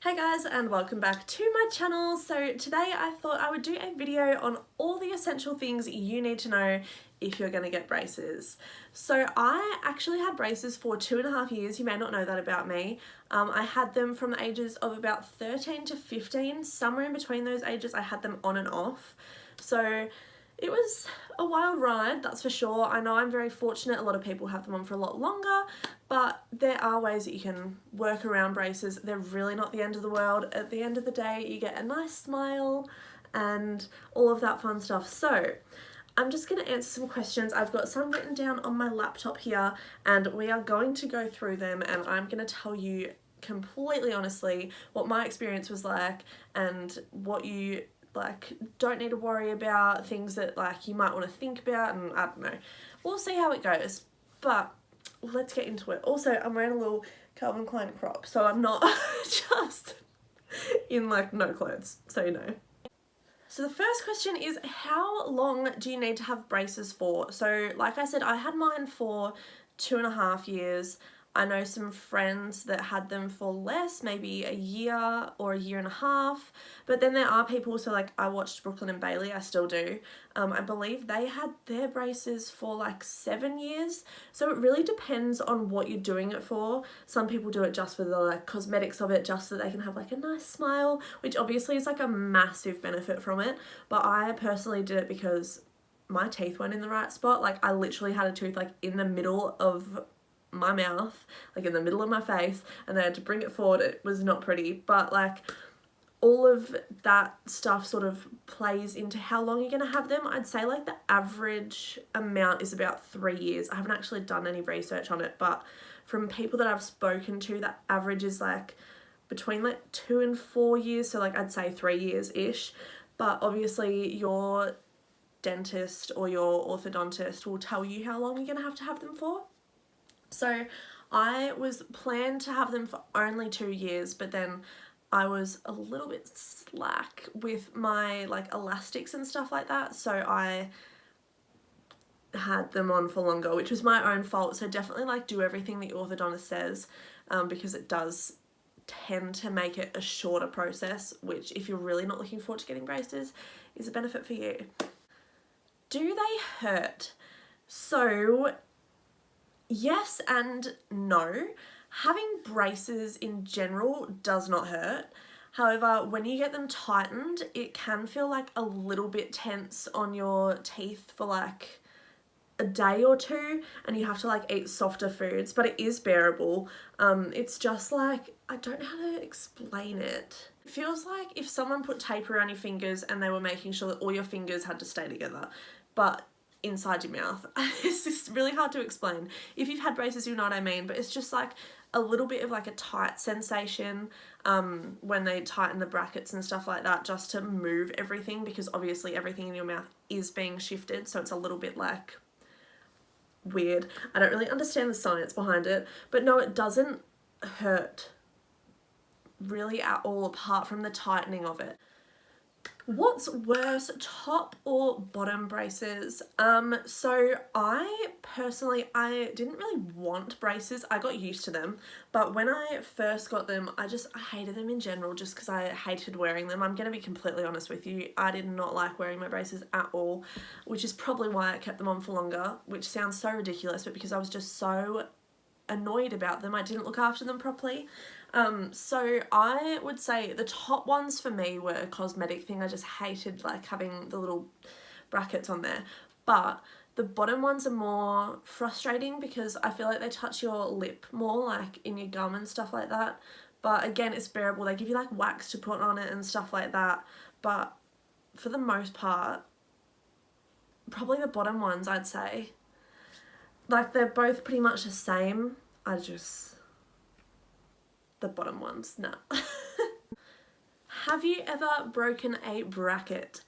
Hey guys, and welcome back to my channel. So today I thought I would do a video on all the essential things you need to know if you're going to get braces. So I actually had braces for 2.5 years. You may not know that about me. I had them from the ages of about 13 to 15. Somewhere in between those ages I had them on and off. So it was a wild ride, that's for sure. I know I'm very fortunate. A lot of people have them on for a lot longer, but there are ways that you can work around braces. They're really not the end of the world. At the end of the day, you get a nice smile and all of that fun stuff. So I'm just going to answer some questions. I've got some written down on my laptop here, and we are going to go through them, and I'm going to tell you completely honestly what my experience was like and what you don't need to worry about, things that you might want to think about, and I don't know. We'll see how it goes, but let's get into it. Also, I'm wearing a little Calvin Klein crop, so I'm not just in no clothes, so you know. So the first question is, how long do you need to have braces for? So like I said, I had mine for 2.5 years. I know some friends that had them for less, maybe a year or a year and a half. But then there are people, so I watched Brooklyn and Bailey, I still do. I believe they had their braces for 7 years. So it really depends on what you're doing it for. Some people do it just for the cosmetics of it, just so they can have a nice smile, which obviously is a massive benefit from it. But I personally did it because my teeth weren't in the right spot. I literally had a tooth in the middle of my mouth, in the middle of my face, and they had to bring it forward. It was not pretty, but all of that stuff sort of plays into how long you're gonna have them. I'd say the average amount is about 3 years. I haven't actually done any research on it, but from people that I've spoken to, that average is between 2 and 4 years, so I'd say 3 years ish. But obviously your dentist or your orthodontist will tell you how long you're gonna have them for. So I was planned to have them for only 2 years, but then I was a little bit slack with my elastics and stuff like that, so I had them on for longer, which was my own fault. So definitely do everything the orthodontist says, because it does tend to make it a shorter process, which if you're really not looking forward to getting braces is a benefit for you. Do they hurt? So yes and no. Having braces in general does not hurt. However, when you get them tightened, it can feel a little bit tense on your teeth for a day or two, and you have to eat softer foods, but it is bearable. It's just I don't know how to explain it. It feels like if someone put tape around your fingers and they were making sure that all your fingers had to stay together, but inside your mouth. It's just really hard to explain. If you've had braces, you know what I mean, but it's just a little bit of a tight sensation when they tighten the brackets and stuff like that, just to move everything, because obviously everything in your mouth is being shifted, so it's a little bit weird. I don't really understand the science behind it, but no, it doesn't hurt really at all apart from the tightening of it. What's worse, top or bottom braces? So I personally, I didn't really want braces. I got used to them, but when I first got them, I hated them in general, just because I hated wearing them. I'm going to be completely honest with you. I did not like wearing my braces at all, which is probably why I kept them on for longer, which sounds so ridiculous, but because I was just so annoyed about them. I didn't look after them properly. So I would say the top ones for me were a cosmetic thing. I just hated having the little brackets on there. But the bottom ones are more frustrating because I feel they touch your lip more, in your gum and stuff like that. But again, it's bearable. They give you wax to put on it and stuff like that. But for the most part, probably the bottom ones, I'd say. They're both pretty much the same. The bottom ones, nah. Have you ever broken a bracket?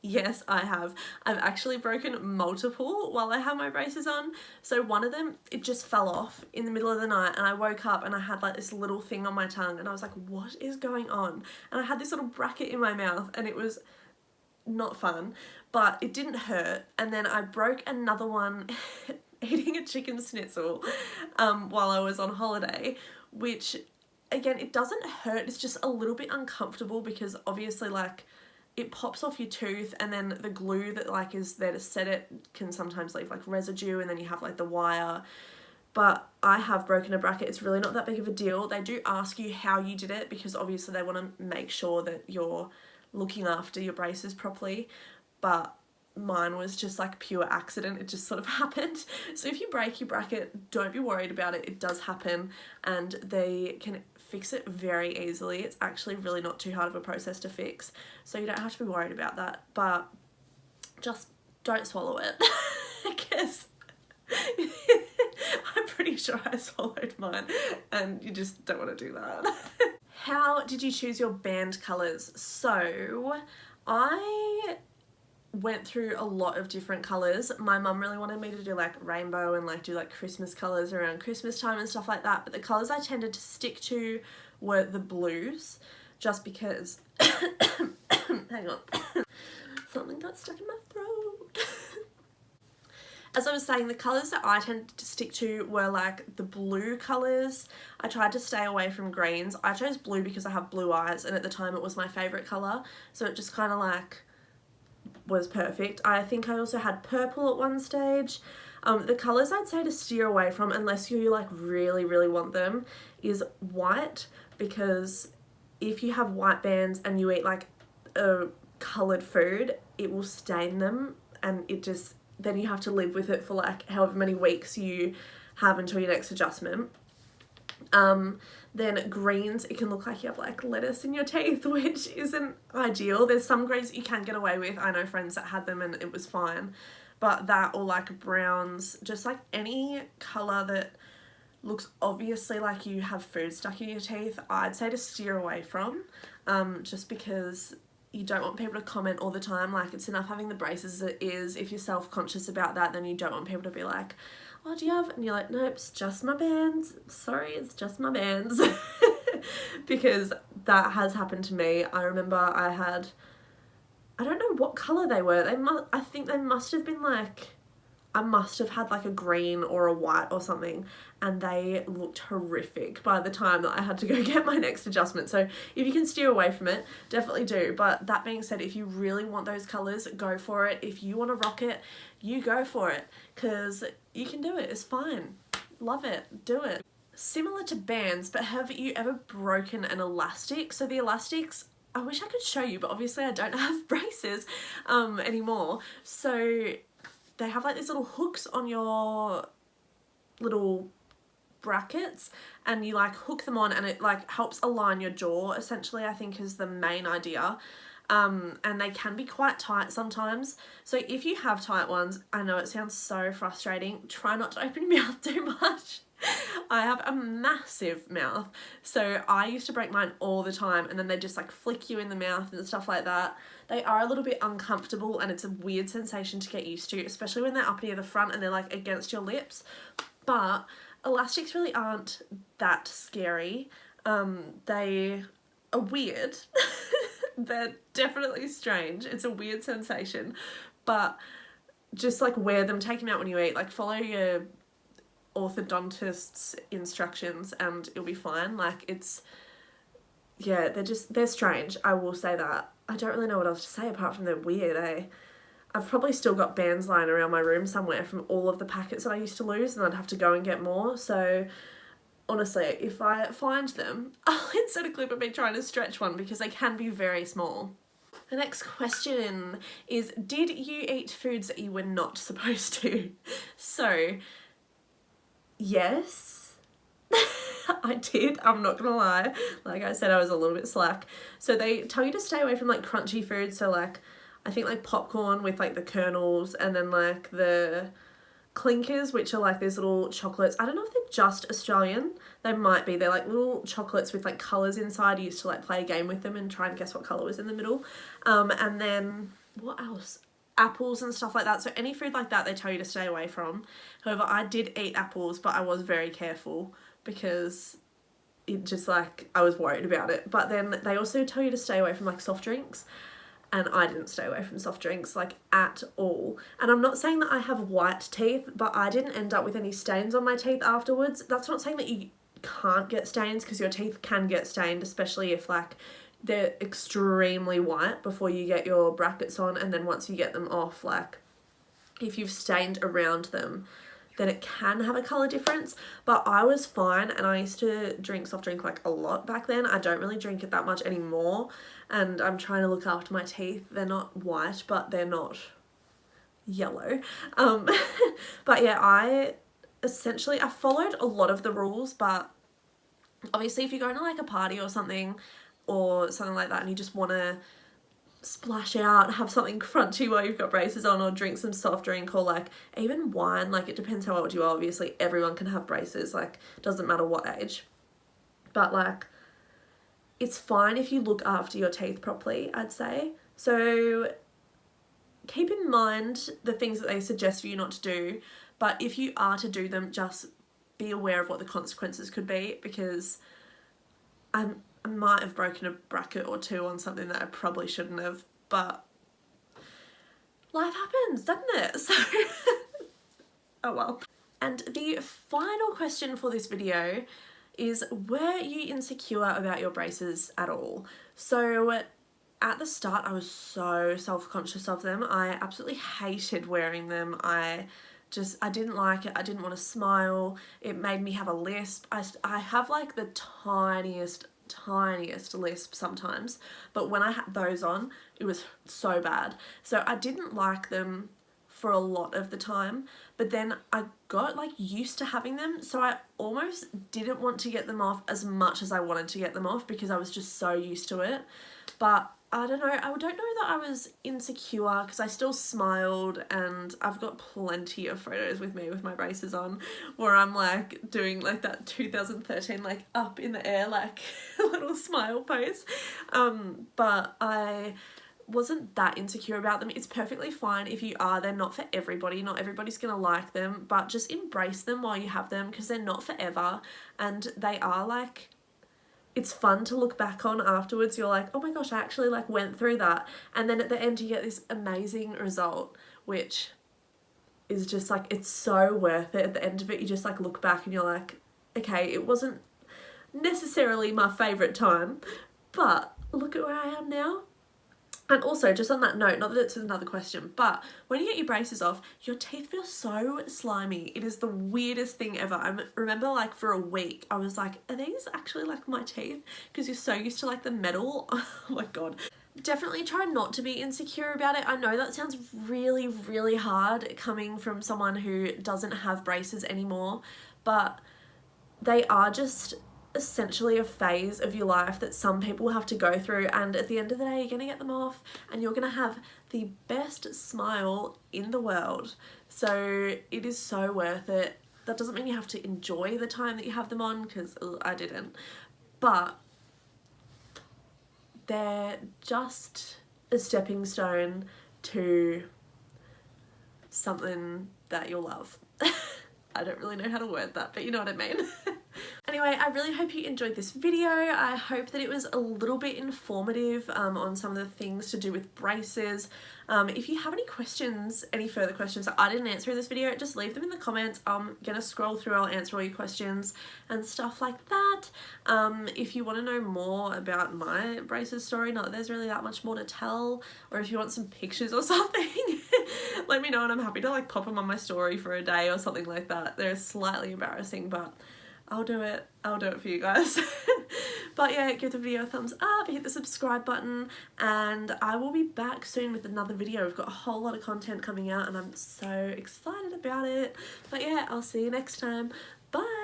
Yes, I have. I've actually broken multiple while I had my braces on. So one of them, it just fell off in the middle of the night, and I woke up and I had this little thing on my tongue, and I was like, what is going on? And I had this little bracket in my mouth, and it was not fun, but it didn't hurt. And then I broke another one eating a chicken schnitzel while I was on holiday, which again, it doesn't hurt, it's just a little bit uncomfortable because obviously like it pops off your tooth, and then the glue that like is there to set it can sometimes leave like residue, and then you have like the wire. But I have broken a bracket. It's really not that big of a deal. They do ask you how you did it because obviously they want to make sure that you're looking after your braces properly. But mine was just like pure accident. It just sort of happened. So if you break your bracket, don't be worried about it. It does happen, and they can fix it very easily. It's actually really not too hard of a process to fix. So you don't have to be worried about that. But just don't swallow it because I'm pretty sure I swallowed mine, and you just don't want to do that. How did you choose your band colours? So I went through a lot of different colours. My mum really wanted me to do like rainbow and like do like Christmas colours around Christmas time and stuff like that, but the colours I tended to stick to were the blues, just because hang on, something got stuck in my throat. As I was saying, the colours that I tended to stick to were like the blue colours. I tried to stay away from greens. I chose blue because I have blue eyes, and at the time it was my favourite colour, so it just kind of like was perfect. I think I also had purple at one stage. The colours I'd say to steer away from, unless you like really want them, is white, because if you have white bands and you eat like a coloured food, it will stain them, and it just, then you have to live with it for like however many weeks you have until your next adjustment. Then greens, it can look like you have like lettuce in your teeth, which isn't ideal. There's some greens that you can get away with. I know friends that had them and it was fine. But that, or like browns, just like any colour that looks obviously like you have food stuck in your teeth, I'd say to steer away from, just because you don't want people to comment all the time. Like, it's enough having the braces as it is. If you're self-conscious about that, then you don't want people to be like, oh, do you have, and you're like, nope, it's just my bands, sorry, it's just my bands. Because that has happened to me. I remember I don't know what colour they were. I think they must have been like, I must have had like a green or a white or something, and they looked horrific by the time that I had to go get my next adjustment. So if you can steer away from it, definitely do. But that being said, if you really want those colours, go for it. If you want to rock it, you go for it, because you can do it. It's fine. Love it. Do it. Similar to bands, but have you ever broken an elastic? So the elastics, I wish I could show you, but obviously I don't have braces anymore. So they have like these little hooks on your little brackets, and you like hook them on, and it like helps align your jaw, essentially, I think is the main idea. And they can be quite tight sometimes. So if you have tight ones, I know it sounds so frustrating, try not to open your mouth too much. I have a massive mouth, so I used to break mine all the time, and then they just like flick you in the mouth and stuff like that. They are a little bit uncomfortable, and it's a weird sensation to get used to, especially when they're up near the front and they're like against your lips. But elastics really aren't that scary. They are weird. They're definitely strange. It's a weird sensation, but just like wear them, take them out when you eat, like follow your orthodontist's instructions and you'll be fine. Like, it's, yeah, they're strange, I will say that. I don't really know what else to say apart from they're weird, eh? I've probably still got bands lying around my room somewhere from all of the packets that I used to lose, and I'd have to go and get more. So honestly, if I find them, I'll insert a clip of me trying to stretch one, because they can be very small. The next question is, did you eat foods that you were not supposed to? So yes, I did. I'm not gonna lie. Like I said, I was a little bit slack. So they tell you to stay away from like crunchy foods. So like, I think like popcorn with like the kernels, and then like the clinkers, which are like these little chocolates. I don't know if they're just Australian. They might be. They're like little chocolates with like colours inside. I used to like play a game with them and try and guess what colour was in the middle. And then what else? Apples and stuff like that. So any food like that they tell you to stay away from. However, I did eat apples, but I was very careful because it just like, I was worried about it. But then they also tell you to stay away from like soft drinks, and I didn't stay away from soft drinks like at all. And I'm not saying that I have white teeth, but I didn't end up with any stains on my teeth afterwards. That's not saying that you can't get stains, because your teeth can get stained, especially if like they're extremely white before you get your brackets on, and then once you get them off, like if you've stained around them, then it can have a colour difference. But I was fine, and I used to drink soft drink like a lot back then. I don't really drink it that much anymore, and I'm trying to look after my teeth. They're not white, but they're not yellow. But yeah, I followed a lot of the rules, but obviously if you're going to like a party or something like that, and you just want to splash out, have something crunchy while you've got braces on, or drink some soft drink, or like even wine, like it depends how old you are. Obviously everyone can have braces, like doesn't matter what age, but like it's fine if you look after your teeth properly, I'd say. So keep in mind the things that they suggest for you not to do, but if you are to do them, just be aware of what the consequences could be, because I might have broken a bracket or two on something that I probably shouldn't have, but life happens, doesn't it? So, oh well. And the final question for this video is, were you insecure about your braces at all? So at the start, I was so self-conscious of them. I absolutely hated wearing them. I didn't like it. I didn't want to smile. It made me have a lisp. I have like the tiniest lisp sometimes, but when I had those on, it was so bad. So I didn't like them for a lot of the time, but then I got like used to having them, so I almost didn't want to get them off as much as I wanted to get them off, because I was just so used to it. But I don't know, I don't know that I was insecure, because I still smiled, and I've got plenty of photos with me with my braces on where I'm like doing like that 2013 like up in the air like little smile pose. But I wasn't that insecure about them. It's perfectly fine if you are. They're not for everybody. Not everybody's gonna like them, but just embrace them while you have them, because they're not forever, and they are like, it's fun to look back on afterwards. You're like, oh my gosh, I actually like went through that. And then at the end you get this amazing result, which is just like, it's so worth it. At the end of it, you just like look back and you're like, okay, it wasn't necessarily my favourite time, but look at where I am now. And also, just on that note, not that it's another question, but when you get your braces off, your teeth feel so slimy. It is the weirdest thing ever. I remember like for a week, I was like, are these actually like my teeth? Because you're so used to like the metal. Oh my God. Definitely try not to be insecure about it. I know that sounds really, really hard coming from someone who doesn't have braces anymore, but they are just essentially a phase of your life that some people have to go through, and at the end of the day, you're gonna get them off and you're gonna have the best smile in the world. So it is so worth it. That doesn't mean you have to enjoy the time that you have them on, because I didn't, but they're just a stepping stone to something that you'll love. I don't really know how to word that, but you know what I mean. Anyway, I really hope you enjoyed this video. I hope that it was a little bit informative on some of the things to do with braces. If you have any questions, any further questions that I didn't answer in this video, just leave them in the comments. I'm gonna scroll through, I'll answer all your questions and stuff like that. If you want to know more about my braces story, not that there's really that much more to tell, or if you want some pictures or something, let me know and I'm happy to like pop them on my story for a day or something like that. They're slightly embarrassing, but I'll do it for you guys. But yeah, give the video a thumbs up, hit the subscribe button, and I will be back soon with another video. We've got a whole lot of content coming out and I'm so excited about it. But yeah, I'll see you next time. Bye.